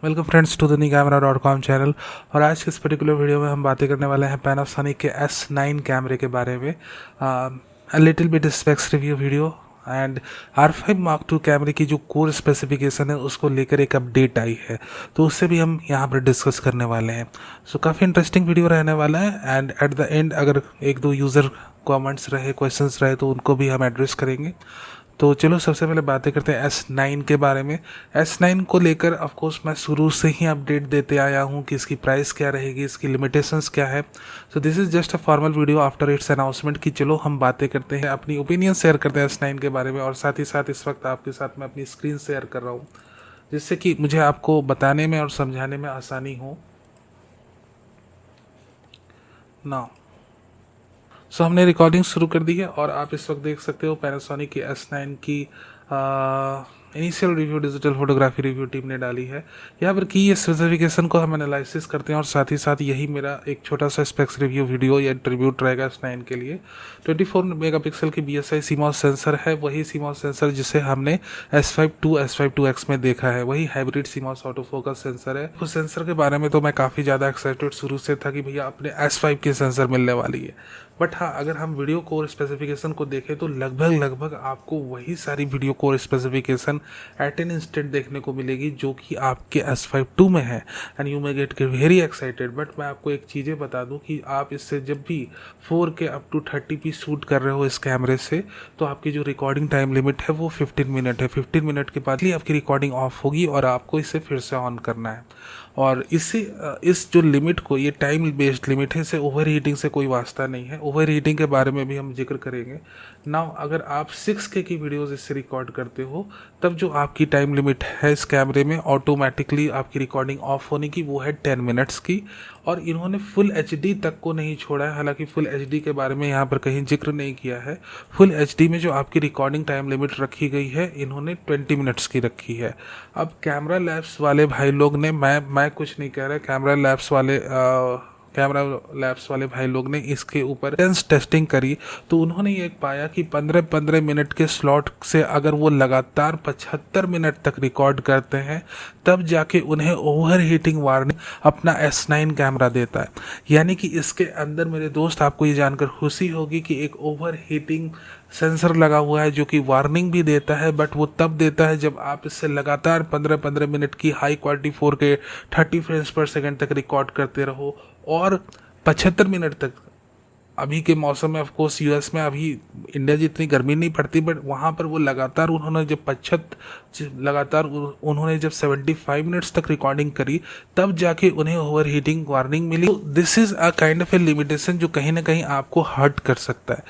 Welcome friends to thenycamera.com channel. और आज के इस पर्टिकुलर वीडियो में हम बातें करने वाले हैं पैनासोनिक के S9 कैमरे के बारे में। Little bit specs review video and R5 Mark II कैमरे की जो कोर स्पेसिफिकेशन है उसको लेकर एक अपडेट आई है, तो उससे भी हम यहाँ पर डिस्कस करने वाले हैं। सो काफ़ी इंटरेस्टिंग वीडियो रहने वाला है एंड एट द एंड अगर एक दो यूज़र कमेंट्स रहे, क्वेश्चंस रहे तो उनको भी हम एड्रेस करेंगे। तो चलो सबसे पहले बातें करते हैं S9 के बारे में। S9 को लेकर ऑफ कोर्स मैं शुरू से ही अपडेट देते आया हूँ कि इसकी प्राइस क्या रहेगी, इसकी लिमिटेशंस क्या है। So this is just a formal video after it's announcement कि चलो हम बातें करते हैं, अपनी ओपिनियन शेयर करते हैं S9 के बारे में। और साथ ही साथ इस वक्त आपके साथ मैं अपनी स्क्रीन शेयर कर रहा हूँ जिससे कि मुझे आपको बताने में और समझाने में आसानी हो ना। सो हमने रिकॉर्डिंग शुरू कर दी है और आप इस वक्त देख सकते हो पैनासोनिक की S9 की initial review digital photography review team ने डाली है। यहाँ पर की ये स्पेसिफिकेशन को हम एनालिसिस करते हैं और साथ ही साथ यही मेरा एक छोटा सा स्पेक्स रिव्यू वीडियो या ट्रिब्यूट रहेगा S9 के लिए। 24 मेगापिक्सल की BSI CMOS सेंसर है, वही CMOS सेंसर जिसे हमने S52X में देखा है, वही hybrid CMOS auto focus sensor है। उस सेंसर के बारे में तो मैं काफ़ी ज़्यादा एक्साइटेड शुरू से था कि भैया अपने S5 की सेंसर मिलने वाली है। बट हाँ, अगर हम वीडियो कोर स्पेसिफिकेशन को देखें तो लगभग आपको वही सारी video core specification at an instant देखने को मिलेगी जो कि आपके S5 II में है and you may get very excited. But मैं आपको एक चीज़ें बता दूं कि आप इससे जब भी 4K up to 30p shoot कर रहे हो इस कैमरे से, तो आपकी जो रिकॉर्डिंग टाइम लिमिट है वो 15 मिनट है। 15 मिनट के बाद ही आपकी रिकॉर्डिंग ऑफ होगी और आपको इसे फिर से ऑन करना है। और इस जो लिमिट को, ये टाइम बेस्ड लिमिट है, इसे ओवर हीटिंग से कोई वास्ता नहीं है। ओवर हीटिंग के बारे में भी हम जिक्र करेंगे। नाउ अगर आप 6K की वीडियोस इससे रिकॉर्ड करते हो तब जो आपकी टाइम लिमिट है इस कैमरे में ऑटोमेटिकली आपकी रिकॉर्डिंग ऑफ होने की, वो है 10 मिनट्स की। और इन्होंने फुल HD तक को नहीं छोड़ा है, हालांकि फुल HD के बारे में यहाँ पर कहीं जिक्र नहीं किया है। फुल HD में जो आपकी रिकॉर्डिंग टाइम लिमिट रखी गई है इन्होंने 20 मिनट्स की रखी है। अब कैमरा लैब्स वाले भाई लोग ने, मैं कुछ नहीं कह रहा, कैमरा लैब्स वाले भाई लोग ने इसके ऊपर टेस्टिंग करी तो उन्होंने ये पाया कि 15-15 मिनट के स्लॉट से अगर वो लगातार 75 मिनट तक रिकॉर्ड करते हैं तब जाके उन्हें ओवर हीटिंग वार्निंग अपना S9 कैमरा देता है। यानी कि इसके अंदर मेरे दोस्त आपको ये जानकर खुशी होगी कि एक ओवर हीटिंग सेंसर लगा हुआ है जो कि वार्निंग भी देता है, बट वो तब देता है जब आप इससे लगातार 15-15 मिनट की हाई क्वालिटी 4K 30 फ्रेम्स पर सेकंड तक रिकॉर्ड करते रहो और 75 मिनट तक। अभी के मौसम में ऑफकोर्स US में अभी इंडिया जितनी गर्मी नहीं पड़ती, बट वहाँ पर वो लगातार उन्होंने जब 75 मिनट्स तक रिकॉर्डिंग करी तब जाके उन्हें ओवर हीटिंग वार्निंग मिली। This is a kind of a limitation जो कहीं ना कहीं आपको हर्ट कर सकता है।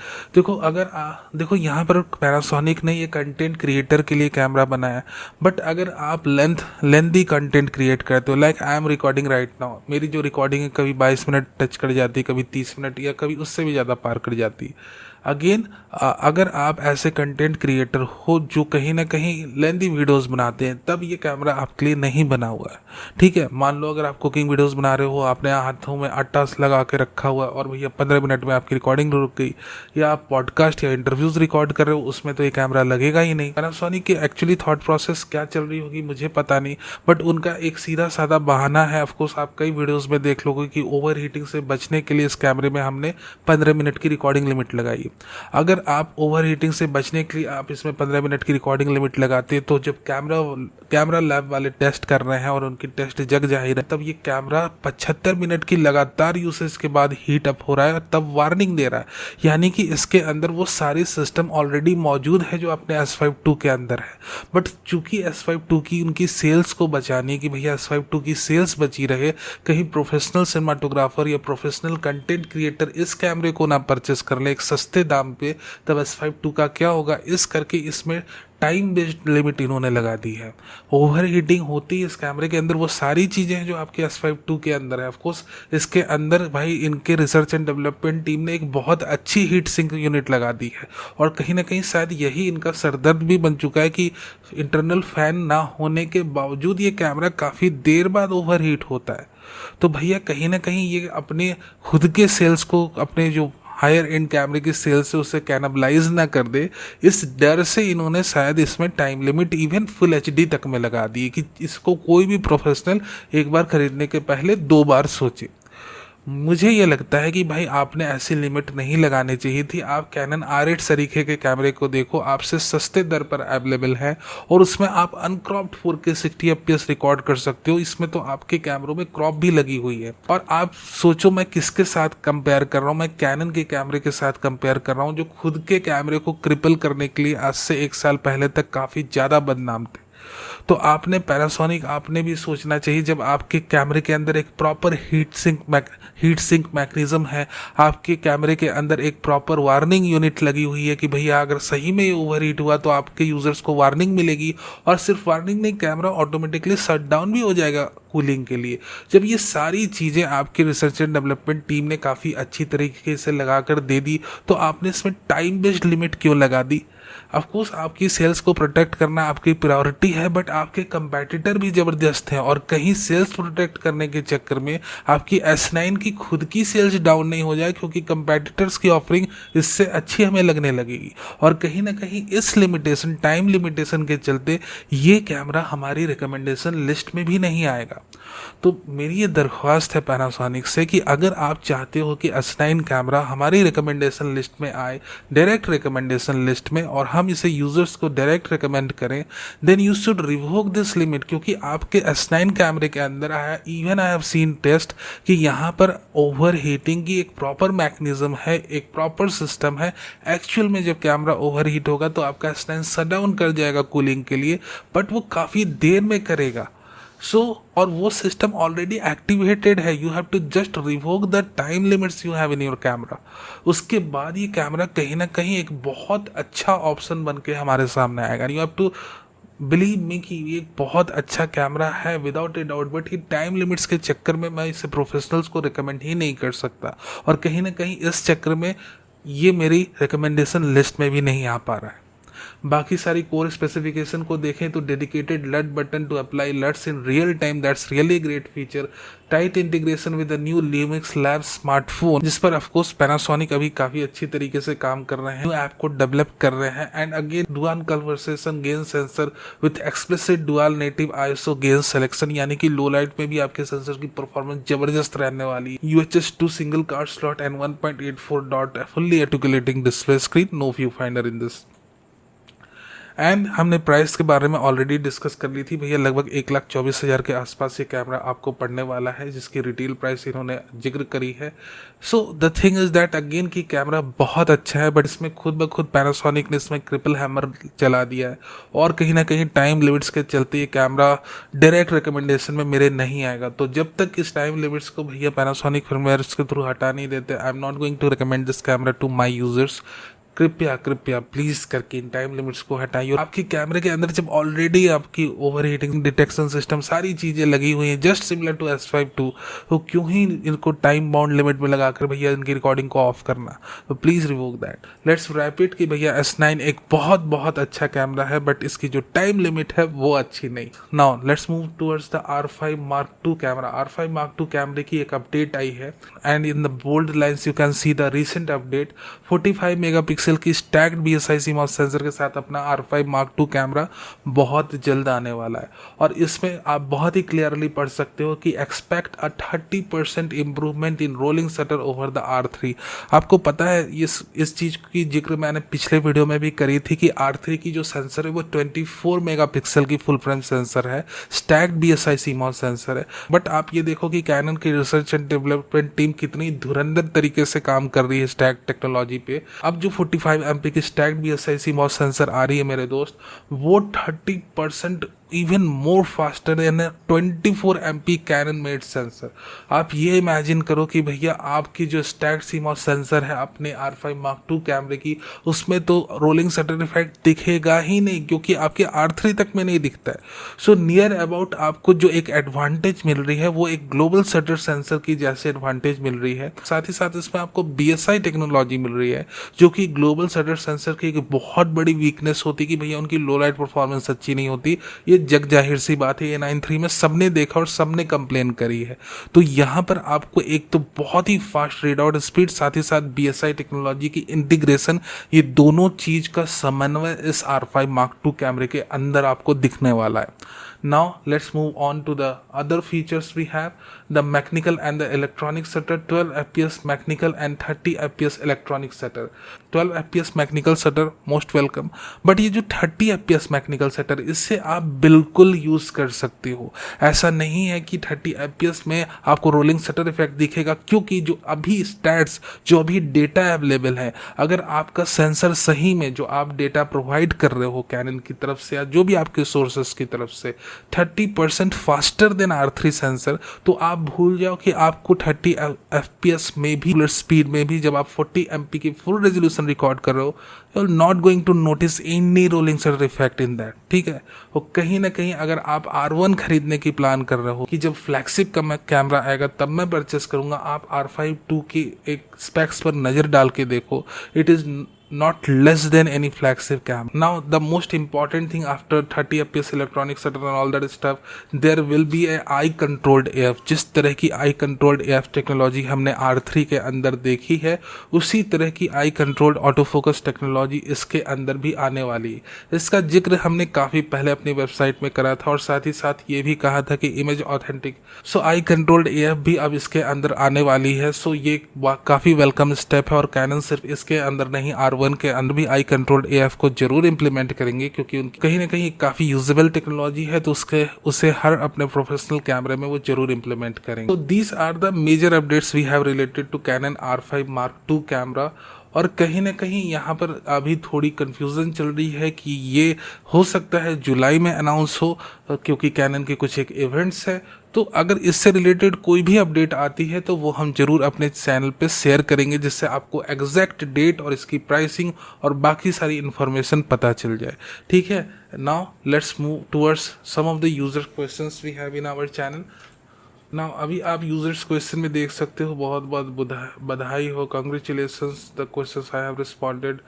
देखो यहाँ पर पैनासोनिक ने ये कंटेंट क्रिएटर के लिए कैमरा बनाया, बट अगर आप लेंथी कंटेंट क्रिएट करते हो, like I am recording right now, मेरी जो रिकॉर्डिंग है कभी 22 मिनट टच कर जाती है, कभी 30 मिनट या कभी उससे भी ज़्यादा पार कर जाती है। अगेन अगर आप ऐसे कंटेंट क्रिएटर हो जो कहीं ना कहीं लेंथी वीडियोस बनाते हैं तब ये कैमरा आपके लिए नहीं बना हुआ है। ठीक है, मान लो अगर आप कुकिंग वीडियोस बना रहे हो, आपने हाथों में आटा लगा के रखा हुआ है और भैया 15 मिनट में आपकी रिकॉर्डिंग रुक गई, या आप पॉडकास्ट या इंटरव्यूज रिकॉर्ड कर रहे हो, उसमें तो ये कैमरा लगेगा ही नहीं। पैनासोनिक की एक्चुअली थॉट प्रोसेस क्या चल रही होगी मुझे पता नहीं, बट उनका एक सीधा साधा बहाना है। ऑफकोर्स आप कई वीडियोज में देख लोगे कि ओवर हीटिंग से बचने के लिए इस कैमरे में हमने 15 मिनट की रिकॉर्डिंग लिमिट लगाई। अगर आप ओवर हीटिंग से बचने के लिए आप इसमें 15 मिनट की रिकॉर्डिंग लिमिट लगाते हैं तो जब कैमरा लैब वाले टेस्ट कर रहे हैं और उनकी टेस्ट जग जाहिर है, तब ये कैमरा 75 मिनट की लगातार यूसेज के बाद हीट अप हो रहा है, तब वार्निंग दे रहा है। यानी कि इसके अंदर वो सारी सिस्टम ऑलरेडी मौजूद है जो अपने S5 II के अंदर है। बट चूंकि S5 II की उनकी सेल्स को बचाने की, भैया S5 II की सेल्स बची रहे, कहीं प्रोफेशनल सिनेमाटोग्राफर या प्रोफेशनल कंटेंट क्रिएटर इस कैमरे को ना परचेस कर ले एक सस्ते दाम पे, तब S5 II का क्या होगा, इस करके इसमें टाइम बेस्ड लिमिट इन्होंने लगा दी है। ओवर हीटिंग होती है इस कैमरे के अंदर वो सारी चीज़ें हैं जो आपके S5 II के अंदर है। ऑफकोर्स इसके अंदर भाई इनके रिसर्च एंड डेवलपमेंट टीम ने एक बहुत अच्छी हीट सिंक यूनिट लगा दी है और कहीं ना कहीं शायद यही इनका सरदर्द भी बन चुका है कि इंटरनल फैन ना होने के बावजूद ये कैमरा काफ़ी देर बाद ओवर हीट होता है। तो भैया कहीं ना कहीं ये अपने खुद के सेल्स को, अपने जो हायर एंड कैमरे की सेल से उसे कैनबलाइज ना कर दे, इस डर से इन्होंने शायद इसमें time limit even full HD तक में लगा दी कि इसको कोई भी प्रोफेशनल एक बार खरीदने के पहले 2 बार सोचे। मुझे ये लगता है कि भाई आपने ऐसी लिमिट नहीं लगानी चाहिए थी। आप कैनन R8 तरीके के कैमरे को देखो, आपसे सस्ते दर पर अवेलेबल है और उसमें आप अनक्रॉप्ड 4K 60 FPS रिकॉर्ड कर सकते हो। इसमें तो आपके कैमरों में क्रॉप भी लगी हुई है। और आप सोचो मैं किसके साथ कंपेयर कर रहा हूँ, मैं कैनन के कैमरे के साथ कंपेयर कर रहा हूँ, जो खुद के कैमरे को क्रिपल करने के लिए आज से 1 साल पहले तक काफ़ी ज़्यादा बदनाम थे। तो आपने पैनासोनिक, आपने भी सोचना चाहिए, जब आपके कैमरे के अंदर एक प्रॉपर हीट सिंक मैकेनिज्म है, आपके कैमरे के अंदर एक प्रॉपर वार्निंग यूनिट लगी हुई है कि भैया अगर सही में ये ओवर हीट हुआ तो आपके यूजर्स को वार्निंग मिलेगी, और सिर्फ वार्निंग नहीं, कैमरा ऑटोमेटिकली शट डाउन भी हो जाएगा कूलिंग के लिए। जब ये सारी चीज़ें आपकी रिसर्च एंड डेवलपमेंट टीम ने काफ़ी अच्छी तरीके से लगा कर दे दी, तो आपने इसमें टाइम बेस्ड लिमिट क्यों लगा दी? ऑफकोर्स आपकी सेल्स को प्रोटेक्ट करना आपकी प्रायोरिटी है, बट आपके कंपेटिटर भी ज़बरदस्त हैं और कहीं सेल्स प्रोटेक्ट करने के चक्कर में आपकी S9 की खुद की सेल्स डाउन नहीं हो जाए, क्योंकि कंपेटिटर्स की ऑफरिंग इससे अच्छी हमें लगने लगेगी। और कहीं ना कहीं इस लिमिटेशन, टाइम लिमिटेशन के चलते ये कैमरा हमारी रिकमेंडेशन लिस्ट में भी नहीं आएगा। तो मेरी ये दरख्वास्त है पैनासोनिक से कि अगर आप चाहते हो कि S9 कैमरा हमारी रिकमेंडेशन लिस्ट में आए, डायरेक्ट रिकमेंडेशन लिस्ट में, और हम इसे यूजर्स को डायरेक्ट रिकमेंड करें, then you should revoke this limit. क्योंकि आपके S9 कैमरे के अंदर आया, even I have seen test, कि यहाँ पर ओवर हीटिंग की एक प्रॉपर मैकेनिज्म है, एक प्रॉपर सिस्टम है। एक्चुअल में जब कैमरा ओवर हीट होगा तो आपका S9 शट डाउन कर जाएगा कूलिंग के लिए, बट वो काफ़ी देर में करेगा। और वो सिस्टम ऑलरेडी एक्टिवेटेड है, you have to just revoke the time limits you have in your camera. उसके बाद ये कैमरा कहीं ना कहीं एक बहुत अच्छा ऑप्शन बन के हमारे सामने आएगा। You have to believe me कि ये एक बहुत अच्छा कैमरा है विदाउट ए डाउट, बट ये टाइम लिमिट्स के चक्कर में मैं इसे प्रोफेशनल्स को रिकमेंड ही नहीं कर सकता, और कहीं ना कहीं इस चक्कर में ये मेरी रिकमेंडेशन लिस्ट में भी नहीं आ पा रहा है। बाकी सारी कोर स्पेसिफिकेशन को देखें तो dedicated LUT button to apply LUTs in real time, that's really great feature. Tight integration with the new Lumix Labs smartphone, जिस पर ऑफकोर्स पैनासोनिक अभी काफ़ी अच्छी तरीके से काम कर रहे हैं, न्यू ऐप को डेवलप कर रहे हैं। And again dual conversation gain sensor with explicit dual native ISO gain selection, यानी कि लो लाइट में भी आपके सेंसर की परफॉर्मेंस जबरदस्त रहने वाली है। UHS 2 single card slot and 1.84 dot fully articulating display screen, no viewfinder in this. And हमने प्राइस के बारे में ऑलरेडी डिस्कस कर ली थी भैया, लगभग 1,24,000 के आसपास ये कैमरा आपको पड़ने वाला है, जिसकी रिटेल प्राइस इन्होंने जिक्र करी है। So the thing is that again की कैमरा बहुत अच्छा है, बट इसमें खुद ब खुद पैनासोनिक ने इसमें ट्रिपल हैमर चला दिया है, और कहीं ना कहीं टाइम लिमिट्स के चलते ये कैमरा डायरेक्ट रिकमेंडेशन में मेरे नहीं आएगा। तो जब तक इस टाइम लिमिट्स को भैया पैनासोनिक फर्मवेयर के थ्रू हटा नहीं देते, I am not going to recommend this camera to my users. कृपया कृपया प्लीज करके इन टाइम लिमिट्स को हटाइए। आपकी कैमरे के अंदर जब ऑलरेडी आपकी ओवर हीटिंग डिटेक्शन सिस्टम सारी चीजें लगी हुई हैं just similar to S5 II, तो क्यों ही इनको टाइम बाउंड लिमिट में लगाकर भैया इनकी रिकॉर्डिंग को ऑफ करना। तो please revoke that. Let's wrap it कि भैया S9 एक बहुत बहुत अच्छा कैमरा है, बट इसकी जो टाइम लिमिट है वो अच्छी नहीं। Now let's move towards the R5 Mark II camera. R5 Mark II कैमरे की एक अपडेट आई है, and in the bold lines you can see the recent update. 45 megapixel की स्टैक्ड BSI CMOS सेंसर के साथ अपना R5 Mark II कैमरा बहुत जल्द आने वाला है, और इसमें आप बहुत ही क्लियरली पढ़ सकते हो कि expect a 30% improvement in rolling shutter over the R3। आपको पता है इस चीज़ की जिक्र मैंने पिछले वीडियो में भी करी थी कि R3 की जो सेंसर है वो 24 मेगापिक्सल की फुल फ्रेम सेंसर है, स्टैक्ड BSI CMOS सेंसर है। बट आप ये देखो कि कैनन की रिसर्च एंड डेवलपमेंट टीम कितनी धुरंधर तरीके से काम कर रही है स्टैक टेक्नोलॉजी पे। अब जो 45 MP की स्टैक्ड BSI CMOS सेंसर आ रही है मेरे दोस्त, वो 30% even more faster than 24 MP Canon made sensor. आप ये इमेजिन करो कि भैया आपकी जो स्टैक्ड CMOS सेंसर है अपने R5 Mark II कैमरे की, उसमें तो रोलिंग शटर इफेक्ट दिखेगा ही नहीं, क्योंकि आपके R3 तक में नहीं दिखता है। सो नियर अबाउट आपको जो एक एडवांटेज मिल रही है वो एक ग्लोबल शटर सेंसर की जैसे एडवांटेज मिल रही है, साथ ही साथ इसमें आपको BSI टेक्नोलॉजी मिल रही है, जो कि ग्लोबल शटर सेंसर की एक बहुत बड़ी वीकनेस होती है कि भैया उनकी लो लाइट परफॉर्मेंस अच्छी नहीं होती। ये जग जाहिर सी बात है A93 में सबने देखा और सबने कंप्लेन करी है। तो यहाँ पर आपको एक तो बहुत ही फास्ट रीड आउट स्पीड, साथ ही साथ BSI टेक्नोलॉजी की इंटीग्रेशन, ये दोनों चीज का समन्वय इस R5 Mark II कैमरे के अंदर आपको दिखने वाला है। Now let's move on to the other features we have, the mechanical and the electronic shutter, 12 fps mechanical and 30 fps electronic shutter। 12 fps mechanical shutter most welcome, but ये जो 30 fps mechanical shutter इससे आप बिल्कुल use कर सकते हो। ऐसा नहीं है कि 30 fps में आपको रोलिंग शटर इफेक्ट दिखेगा, क्योंकि जो अभी स्टैट्स, जो अभी डेटा अवेलेबल है, अगर आपका सेंसर सही में जो आप डेटा प्रोवाइड कर रहे हो कैनन की तरफ से या जो भी आपके सोर्सेस की तरफ से 30% फास्टर देन R3 सेंसर, तो आप भूल जाओ कि आपको 30 fps में भी, स्पीड में भी, जब आप 40 MP की फुल रेजोल्यूशन रिकॉर्ड कर रहे हो, you are not going to notice any rolling shutter effect in that. ठीक है, और कहीं ना कहीं अगर आप R1 खरीदने की प्लान कर रहे हो कि जब फ्लैगशिप का कैमरा आएगा तब मैं परचेस करूंगा, आप R5 II की एक स्पेक्स पर नजर डाल के देखो, it is not less than any flagship camera. Now the most important thing after 30 fps electronic shutter and all that stuff, there will be a eye controlled AF। जिस तरह की eye controlled AF टेक्नोलॉजी हमने R3 के अंदर देखी है, उसी तरह की eye controlled autofocus टेक्नोलॉजी इसके अंदर भी आने वाली है। इसका जिक्र हमने काफ़ी पहले अपनी वेबसाइट में करा था और साथ ही साथ ये भी कहा था कि इमेज ऑथेंटिक, सो eye controlled AF भी अब इसके अंदर आने वाली है। सो ये काफ़ी वेलकम स्टेप है और कैनन सिर्फ इसके अंदर नहीं R1 के अंदर भी आई कंट्रोल्ड AF को जरूर इंप्लीमेंट करेंगे, क्योंकि उनकी कहीं ना कहीं काफी यूजेबल टेक्नोलॉजी है, तो उसे हर अपने प्रोफेशनल कैमरे में वो जरूर इंप्लीमेंट करेंगे। तो these are the major updates we have related to Canon R5 Mark II camera. और कहीं ना कहीं यहाँ पर अभी थोड़ी कंफ्यूजन चल रही है कि ये हो सकता है जुलाई में अनाउंस हो, क्योंकि कैनन के कुछ एक इवेंट्स है। तो अगर इससे रिलेटेड कोई भी अपडेट आती है तो वो हम जरूर अपने चैनल पे शेयर करेंगे, जिससे आपको एग्जैक्ट डेट और इसकी प्राइसिंग और बाकी सारी इन्फॉर्मेशन पता चल जाए। ठीक है, now let's move towards some of the user questions we have in our channel. Now अभी आप यूजर्स क्वेश्चन में देख सकते हो, बहुत बहुत बधाई हो, congratulations the questions I have responded.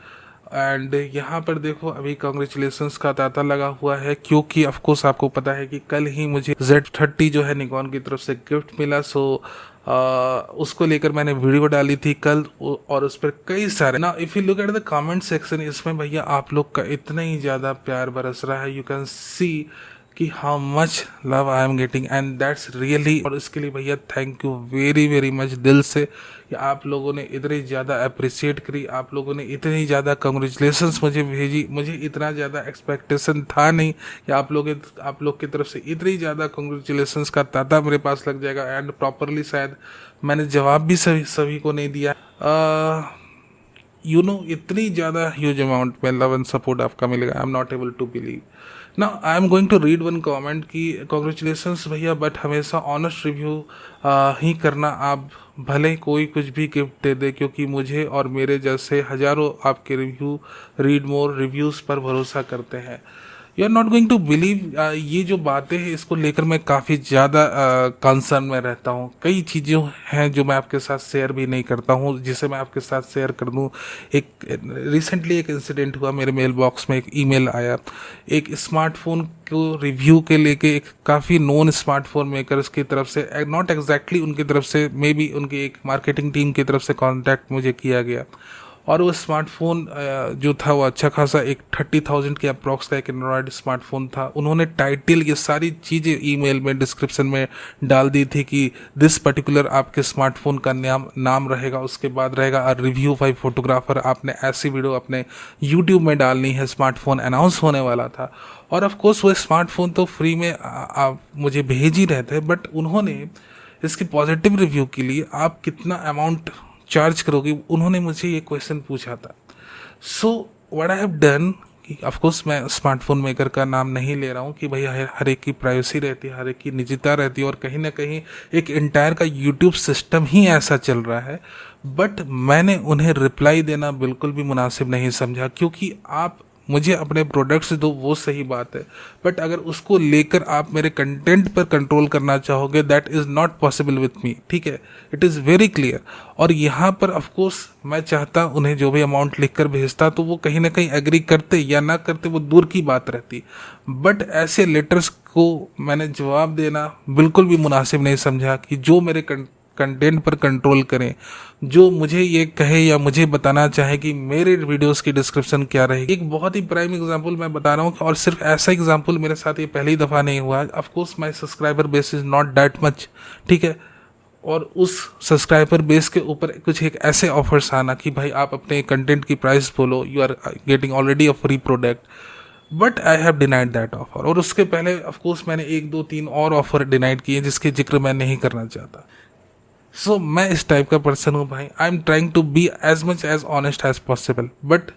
And यहाँ पर देखो अभी कॉन्ग्रेचुलेसन्स का तांता लगा हुआ है, क्योंकि ऑफकोर्स आपको पता है कि कल ही मुझे Z30 जो है निकॉन की तरफ से गिफ्ट मिला। सो उसको लेकर मैंने वीडियो डाली थी कल, और उस पर कई सारे ना, if you look at the comment section, इसमें भैया आप लोग का इतना ही ज़्यादा प्यार बरस रहा है। यू कैन सी कि how much love I am getting and that's really, और इसके लिए भैया thank you very very much दिल से, कि आप लोगों ने इतनी ज़्यादा अप्रिशिएट करी, आप लोगों ने इतनी ज़्यादा कंग्रेचुलेशंस मुझे भेजी। मुझे इतना ज़्यादा एक्सपेक्टेशन था नहीं कि आप लोग की तरफ से इतनी ज़्यादा कंग्रेचुलेशंस का तांता मेरे पास लग जाएगा। एंड प्रॉपरली शायद मैंने जवाब भी सभी को नहीं दिया। इतनी ज़्यादा ह्यूज अमाउंट में लव एंड सपोर्ट आपका मिलेगा, I am not able to believe. Now I am going to read one comment कि कॉन्ग्रेचुलेशंस भैया, बट हमेशा ऑनेस्ट रिव्यू ही करना, आप भले कोई कुछ भी गिफ्ट दे दे, क्योंकि मुझे और मेरे जैसे हजारों आपके रिव्यूज़ पर भरोसा करते हैं। You are not going to believe, ये जो बातें हैं इसको लेकर मैं काफ़ी ज़्यादा कंसर्न में रहता हूँ। कई चीज़ें हैं जो मैं आपके साथ शेयर भी नहीं करता हूँ, जिसे मैं आपके साथ शेयर कर दूँ। रिसेंटली एक इंसिडेंट हुआ, मेरे मेल बॉक्स में एक ईमेल आया, एक स्मार्टफोन को रिव्यू के लेके एक काफ़ी नोन स्मार्टफोन मेकर्स की तरफ से, नॉट एग्जैक्टली उनकी तरफ से, मे बी उनकी एक मार्केटिंग टीम की तरफ से कॉन्टैक्ट मुझे किया गया। और वो स्मार्टफोन जो था वो अच्छा खासा एक 30,000 के अप्रॉक्स का एक एंड्रॉयड स्मार्टफोन था। उन्होंने टाइटल ये सारी चीज़ें ईमेल में डिस्क्रिप्शन में डाल दी थी कि दिस पर्टिकुलर आपके स्मार्टफोन का नाम रहेगा, उसके बाद रहेगा रिव्यू बाय फोटोग्राफर। आपने ऐसी वीडियो अपने यूट्यूब में डालनी है, स्मार्टफोन अनाउंस होने वाला था। और ऑफ कोर्स वो स्मार्टफोन तो फ्री में आप मुझे भेज ही रहे थे, बट उन्होंने इसकी पॉजिटिव रिव्यू के लिए आप कितना अमाउंट चार्ज करोगे, उन्होंने मुझे ये क्वेश्चन पूछा था। So what I have done, कि ऑफ कोर्स मैं स्मार्टफोन मेकर का नाम नहीं ले रहा हूँ, कि भैया हर एक की प्राइवेसी रहती है, हर एक की निजता रहती है, और कहीं ना कहीं एक इंटायर का यूट्यूब सिस्टम ही ऐसा चल रहा है। बट मैंने उन्हें रिप्लाई देना बिल्कुल भी मुनासिब नहीं समझा, क्योंकि आप मुझे अपने प्रोडक्ट्स दो, वो सही बात है, बट अगर उसको लेकर आप मेरे कंटेंट पर कंट्रोल करना चाहोगे, that is not possible with me, ठीक है, इट इज़ वेरी क्लियर। और यहाँ पर ऑफकोर्स मैं चाहता उन्हें जो भी अमाउंट लिख कर भेजता तो वो कहीं ना कहीं एग्री करते या ना करते, वो दूर की बात रहती, बट ऐसे लेटर्स को मैंने जवाब देना बिल्कुल भी मुनासिब नहीं समझा कि जो मेरे कंटेंट पर कंट्रोल करें, जो मुझे ये कहे या मुझे बताना चाहे कि मेरे वीडियोस की डिस्क्रिप्शन क्या रहेगी। एक बहुत ही प्राइम एग्जांपल मैं बता रहा हूँ, और सिर्फ ऐसा एग्जांपल मेरे साथ ये पहली दफ़ा नहीं हुआ। Of course my subscriber base is not that much, ठीक है, और उस सब्सक्राइबर बेस के ऊपर कुछ एक ऐसे ऑफर्स आना कि भाई आप अपने कंटेंट की प्राइस बोलो, you are getting already a free product, but I have denied that offer. और उसके पहले ऑफकोर्स मैंने 1 2 3 और ऑफर डिनाइड किए जिसके जिक्र मैं नहीं करना चाहता। सो मैं इस टाइप का पर्सन हूँ भाई। I am trying to be as much as honest as possible, but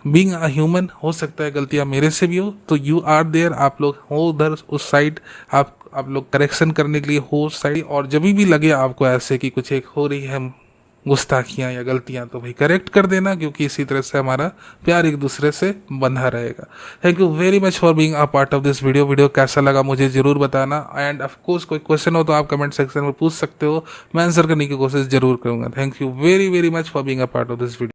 being a human हो सकता है गलतियाँ मेरे से भी हो, तो यू आर देयर, आप लोग हो उधर उस साइड, आप लोग करेक्शन करने के लिए हो उस साइड, और जब भी लगे आपको ऐसे कि कुछ एक हो रही है गुस्ताखियाँ या गलतियाँ, तो भाई करेक्ट कर देना, क्योंकि इसी तरह से हमारा प्यार एक दूसरे से बंधा रहेगा। Thank you very much for being a part of this video कैसा लगा मुझे ज़रूर बताना, एंड ऑफ कोर्स कोई क्वेश्चन हो तो आप कमेंट सेक्शन में पूछ सकते हो, मैं आंसर करने की कोशिश जरूर करूँगा। Thank you very very much for being a part of this video.